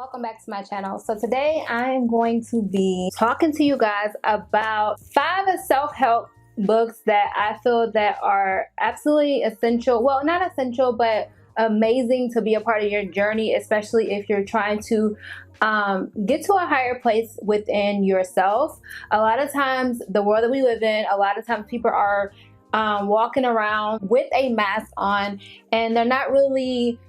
welcome back to my channel. So today I'm going to be talking to you guys about 5 self-help books that I feel that are absolutely essential. Well, not essential, but amazing to be a part of your journey, especially if you're trying to get to a higher place within yourself. A lot of times, the world that we live in, a lot of times people are walking around with a mask on, and they're not really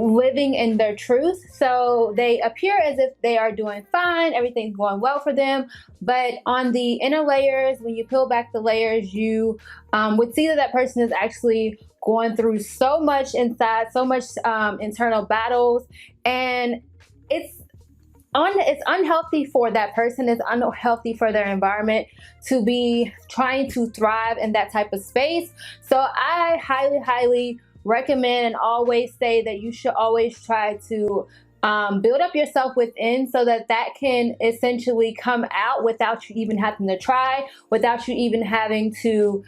living in their truth. So they appear as if they are doing fine, everything's going well for them, but on the inner layers, when you peel back the layers, you would see that that person is actually going through so much inside, so much internal battles, and it's unhealthy for that person. It's unhealthy for their environment to be trying to thrive in that type of space. So I highly recommend and always say that you should always try to build up yourself within, so that that can essentially come out without you even having to try, without you even having to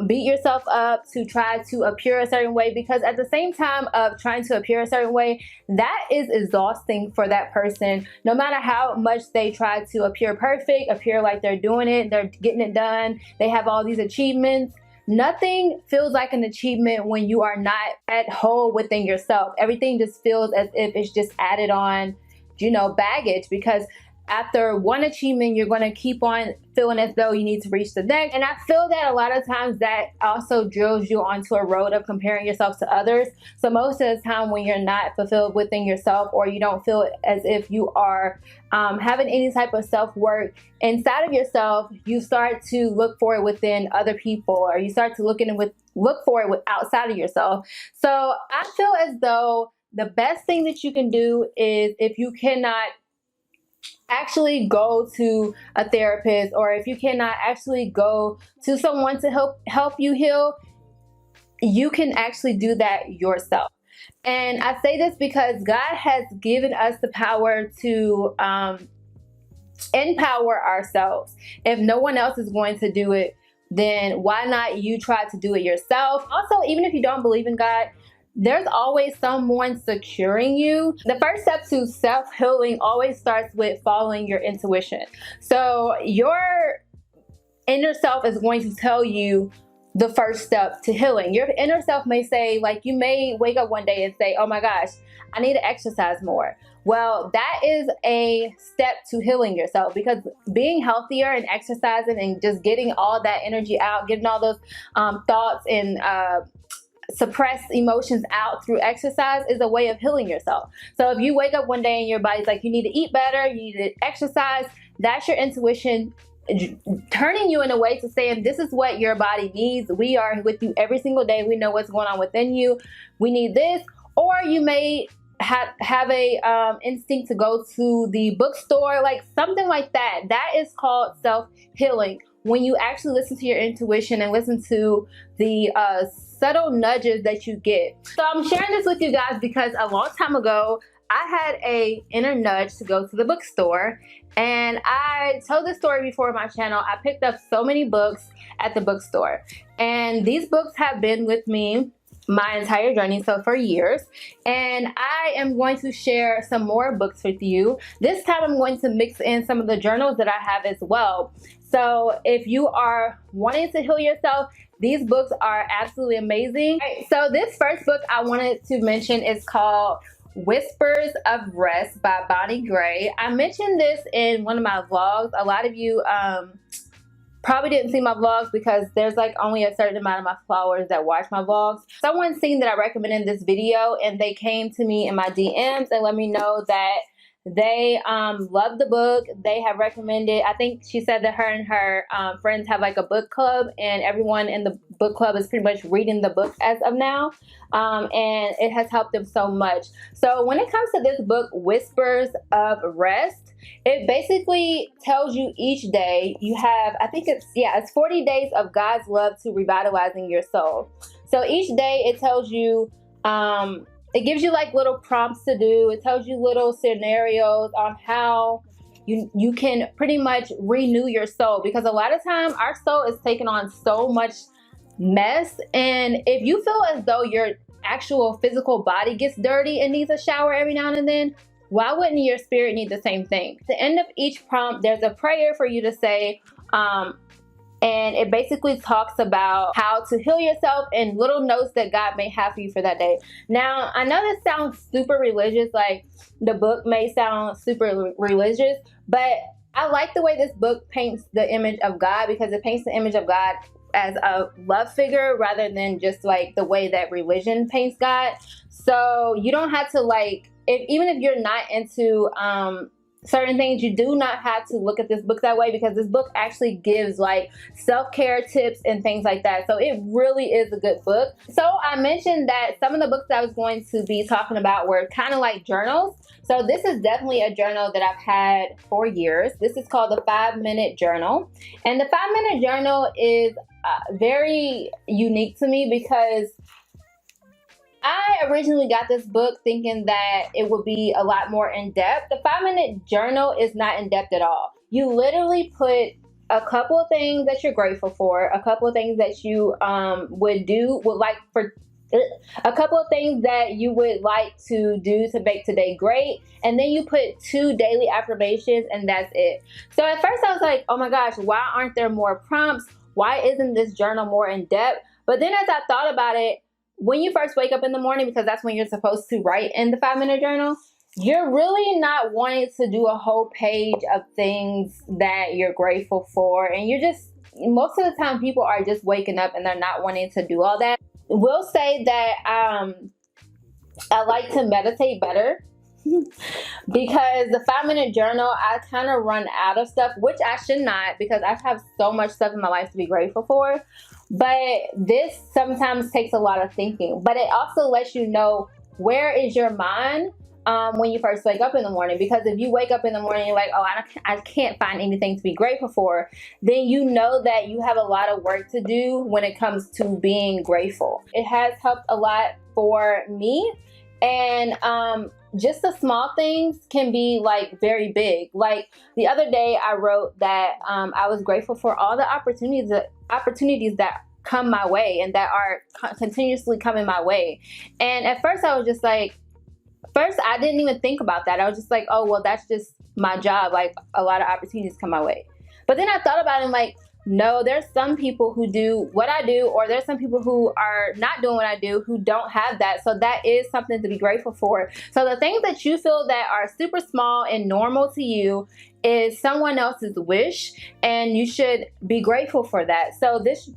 beat yourself up to try to appear a certain way. Because at the same time of trying to appear a certain way, that is exhausting for that person. No matter how much they try to appear perfect, appear like they're doing it, they're getting it done, they have all these achievements, nothing feels like an achievement when you are not at whole within yourself. Everything just feels as if it's just added on, baggage, because after one achievement, you're going to keep on feeling as though you need to reach the next. And I feel that a lot of times that also drills you onto a road of comparing yourself to others. So most of the time when you're not fulfilled within yourself, or you don't feel as if you are having any type of self-worth inside of yourself, you start to look for it within other people, or you start to look for it outside of yourself. So I feel as though the best thing that you can do is, if you cannot actually go to a therapist, or if you cannot actually go to someone to help you heal, you can actually do that yourself. And I say this because God has given us the power to empower ourselves. If no one else is going to do it, then why not you try to do it yourself? Also, even if you don't believe in God, there's always someone securing you. The first step to self-healing always starts with following your intuition. So your inner self is going to tell you the first step to healing. Your inner self may say, like, you may wake up one day and say, oh my gosh, I need to exercise more. Well, that is a step to healing yourself, because being healthier and exercising and just getting all that energy out, getting all those thoughts and suppressed emotions out through exercise is a way of healing yourself. So if you wake up one day and your body's like, you need to eat better, you need to exercise, that's your intuition turning you in a way to saying, this is what your body needs. We are with you every single day. We know what's going on within you. We need this. Or you may have a instinct to go to the bookstore, like something like that. That is called self-healing. When you actually listen to your intuition and listen to the subtle nudges that you get. So I'm sharing this with you guys because a long time ago, I had a inner nudge to go to the bookstore, and I told this story before on my channel. I picked up so many books at the bookstore, and these books have been with me my entire journey, so for years. And I am going to share some more books with you. This time I'm going to mix in some of the journals that I have as well. So if you are wanting to heal yourself, these books are absolutely amazing. Right, so this first book I wanted to mention is called Whispers of Rest by Bonnie Gray. I mentioned this in one of my vlogs. A lot of you probably didn't see my vlogs because there's like only a certain amount of my followers that watch my vlogs. Someone seen that I recommended this video, and they came to me in my DMs and let me know that they love the book. They have recommended, I think she said that her and her friends have like a book club, and everyone in the book club is pretty much reading the book as of now, and it has helped them so much. So when it comes to this book, Whispers of Rest, it basically tells you each day you have, I think it's 40 days of God's love to revitalizing your soul. So each day it tells you it gives you like little prompts to do. It tells you little scenarios on how you can pretty much renew your soul, because a lot of time our soul is taking on so much mess, and if you feel as though your actual physical body gets dirty and needs a shower every now and then, why wouldn't your spirit need the same thing? At the end of each prompt, there's a prayer for you to say, and it basically talks about how to heal yourself and little notes that God may have for you for that day. Now, I know this sounds super religious, like the book may sound super religious, but I like the way this book paints the image of God, because it paints the image of God as a love figure rather than just like the way that religion paints God. So you don't have to like, even if you're not into certain things, you do not have to look at this book that way, because this book actually gives like self-care tips and things like that. So it really is a good book. So I mentioned that some of the books that I was going to be talking about were kind of like journals. So this is definitely a journal that I've had for years. This is called the 5-Minute Journal. And the 5-Minute Journal is very unique to me, because I originally got this book thinking that it would be a lot more in-depth. The 5-Minute Journal is not in-depth at all. You literally put a couple of things that you're grateful for, a couple of things that you a couple of things that you would like to do to make today great, and then you put 2 daily affirmations, and that's it. So at first I was like, oh my gosh, why aren't there more prompts? Why isn't this journal more in-depth? But then as I thought about it, when you first wake up in the morning, because that's when you're supposed to write in the 5-Minute Journal, you're really not wanting to do a whole page of things that you're grateful for. And you're just, most of the time people are just waking up and they're not wanting to do all that. We'll say that I like to meditate better because the 5-Minute Journal, I kind of run out of stuff, which I should not, because I have so much stuff in my life to be grateful for. But this sometimes takes a lot of thinking. But it also lets you know where is your mind when you first wake up in the morning. Because if you wake up in the morning and you're like, oh, I can't find anything to be grateful for, then you know that you have a lot of work to do when it comes to being grateful. It has helped a lot for me. And just the small things can be like very big. Like the other day I wrote that I was grateful for all the opportunities that come my way and that are continuously coming my way. And at first I was just like, I didn't even think about that. I was just like, oh, well, that's just my job. Like a lot of opportunities come my way. But then I thought about it and like, no, there's some people who do what I do, or there's some people who are not doing what I do who don't have that. So that is something to be grateful for. So the things that you feel that are super small and normal to you is someone else's wish, and you should be grateful for that. So this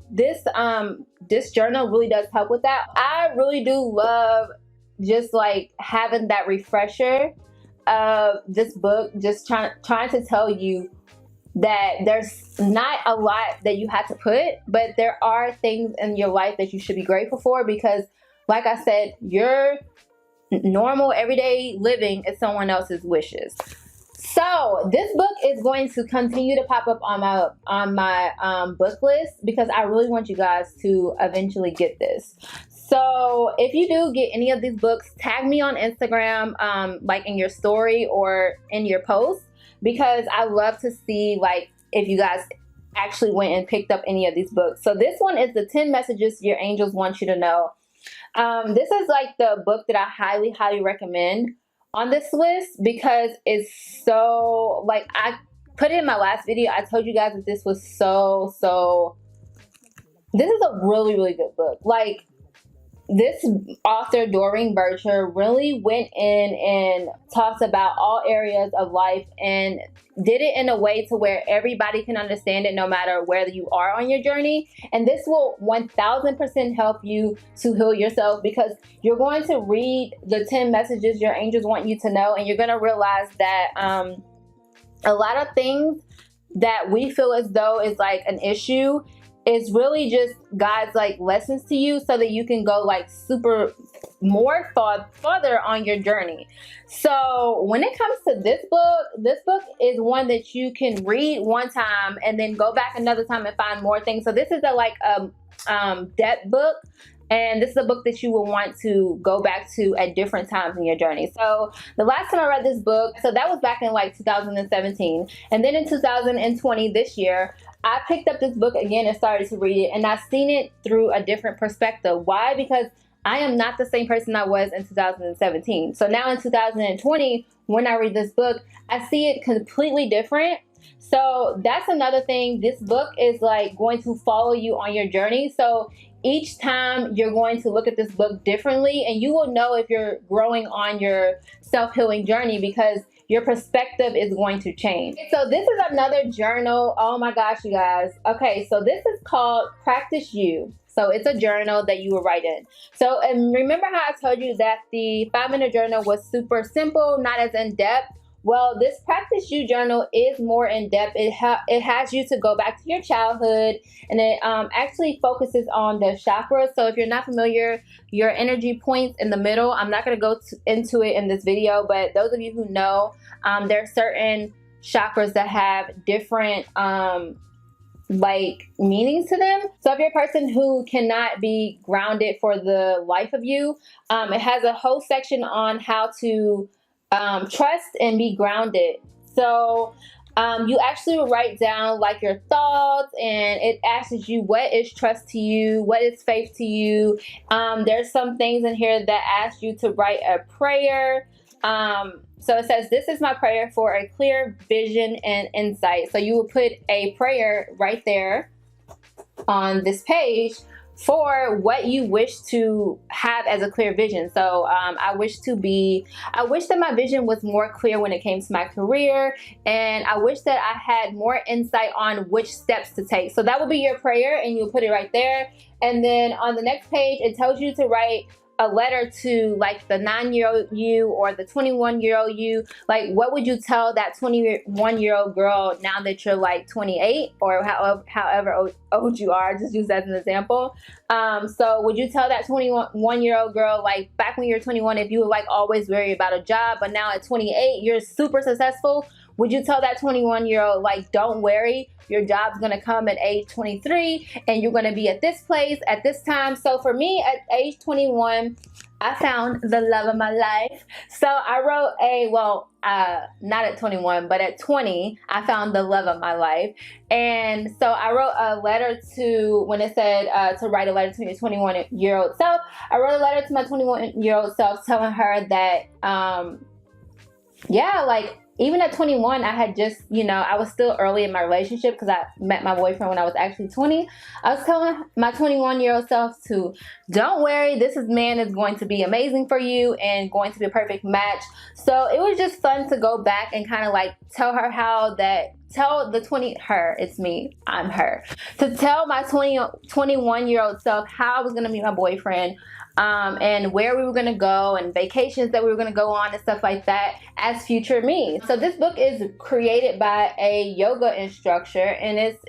journal really does help with that. I really do love just like having that refresher of this book, just trying to tell you that there's not a lot that you have to put, but there are things in your life that you should be grateful for, because like I said, your normal everyday living is someone else's wishes. So this book is going to continue to pop up on my book list, because I really want you guys to eventually get this. So if you do get any of these books, tag me on Instagram, like in your story or in your post, because I love to see like if you guys actually went and picked up any of these books. So this one is the 10 messages your angels want you to know. This is like the book that I highly, highly recommend on this list, because it's so, like, I put it in my last video. I told you guys that this was this is a really, really good book. Like, this author, Doreen Bircher, really went in and talked about all areas of life and did it in a way to where everybody can understand it no matter where you are on your journey. And this will 1000% help you to heal yourself, because you're going to read the 10 messages your angels want you to know, and you're going to realize that a lot of things that we feel as though is like an issue, it's really just God's like lessons to you, so that you can go like farther on your journey. So when it comes to this book is one that you can read one time and then go back another time and find more things. So this is a depth book. And this is a book that you will want to go back to at different times in your journey. So the last time I read this book, so that was back in like 2017. And then in 2020, this year, I picked up this book again and started to read it. And I've seen it through a different perspective. Why? Because I am not the same person I was in 2017. So now in 2020, when I read this book, I see it completely different. So that's another thing. This book is like going to follow you on your journey. So each time you're going to look at this book differently, and you will know if you're growing on your self-healing journey because your perspective is going to change. So this is another journal. Oh my gosh, you guys. Okay, so this is called Practice You. So it's a journal that you will write in. So, and remember how I told you that the 5-minute journal was super simple, not as in-depth? Well, this Practice You journal is more in-depth. It has you to go back to your childhood, and it actually focuses on the chakras. So if you're not familiar, your energy points in the middle, I'm not going to go into it in this video, but those of you who know, there are certain chakras that have different like meanings to them. So if you're a person who cannot be grounded for the life of you, it has a whole section on how to trust and be grounded. So you actually will write down like your thoughts, and it asks you what is trust to you, what is faith to you. There's some things in here that ask you to write a prayer. So it says, this is my prayer for a clear vision and insight. So you will put a prayer right there on this page for what you wish to have as a clear vision. So I wish that my vision was more clear when it came to my career, and I wish that I had more insight on which steps to take. So that will be your prayer, and you'll put it right there. And then on the next page, it tells you to write a letter to like the 9-year-old you or the 21-year-old you. Like, what would you tell that 21-year-old girl now that you're like 28 or however old you are? Just use that as an example. So would you tell that 21-year-old girl, like back when you're 21, if you were like always worried about a job, but now at 28 you're super successful? Would you tell that 21-year-old, like, don't worry, your job's gonna come at age 23 and you're gonna be at this place at this time? So for me, at age 21, I found the love of my life. So I wrote not at 21, but at 20, I found the love of my life. And so I wrote a letter to, when it said to write a letter to your 21-year-old self, I wrote a letter to my 21-year-old self telling her that, yeah, like, even at 21, I had just, I was still early in my relationship because I met my boyfriend when I was actually 20. I was telling my 21-year-old self to, don't worry, this man is going to be amazing for you and going to be a perfect match. So it was just fun to go back and kind of like tell her it's me, I'm her. To tell my 21-year-old self how I was going to meet my boyfriend, and where we were going to go, and vacations that we were going to go on and stuff like that as future me. So this book is created by a yoga instructor, and it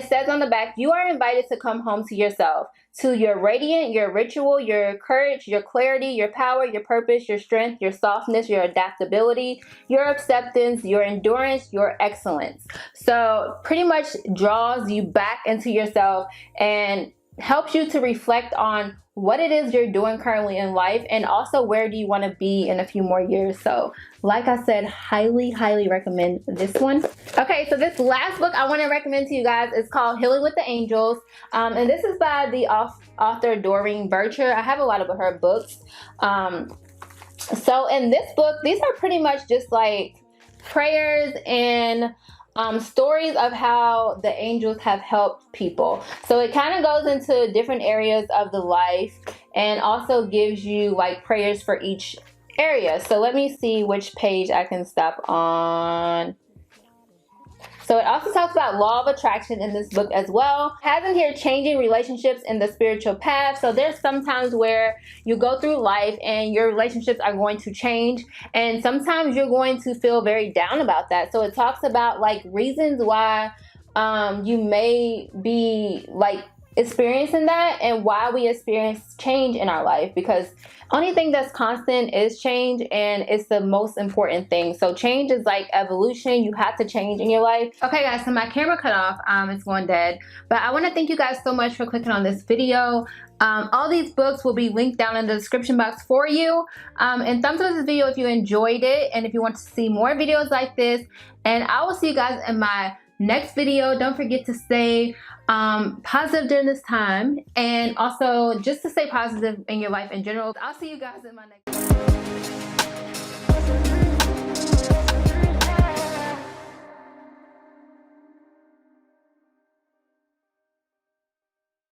says on the back, you are invited to come home to yourself, to your radiant, your ritual, your courage, your clarity, your power, your purpose, your strength, your softness, your adaptability, your acceptance, your endurance, your excellence. So pretty much draws you back into yourself and helps you to reflect on what it is you're doing currently in life, and also where do you want to be in a few more years. So like I said, highly recommend this one. Okay, so this last book I want to recommend to you guys is called Healing with the Angels, and this is by the author Doreen Virtue. I have a lot of her books. So in this book, these are pretty much just like prayers and stories of how the angels have helped people. So it kind of goes into different areas of the life and also gives you like prayers for each area. So let me see which page I can stop on. So it also talks about law of attraction in this book as well. It has in here changing relationships in the spiritual path. So there's sometimes where you go through life and your relationships are going to change, and sometimes you're going to feel very down about that. So it talks about like reasons why you may be like experiencing that, and why we experience change in our life, because only thing that's constant is change, and it's the most important thing. So change is like evolution. You have to change in your life. Okay guys, so my camera cut off, it's going dead, but I want to thank you guys so much for clicking on this video. All these books will be linked down in the description box for you, and thumbs up this video if you enjoyed it and if you want to see more videos like this, and I will see you guys in my next video. Don't forget to stay positive during this time, and also just to stay positive in your life in general. I'll see you guys in my next video.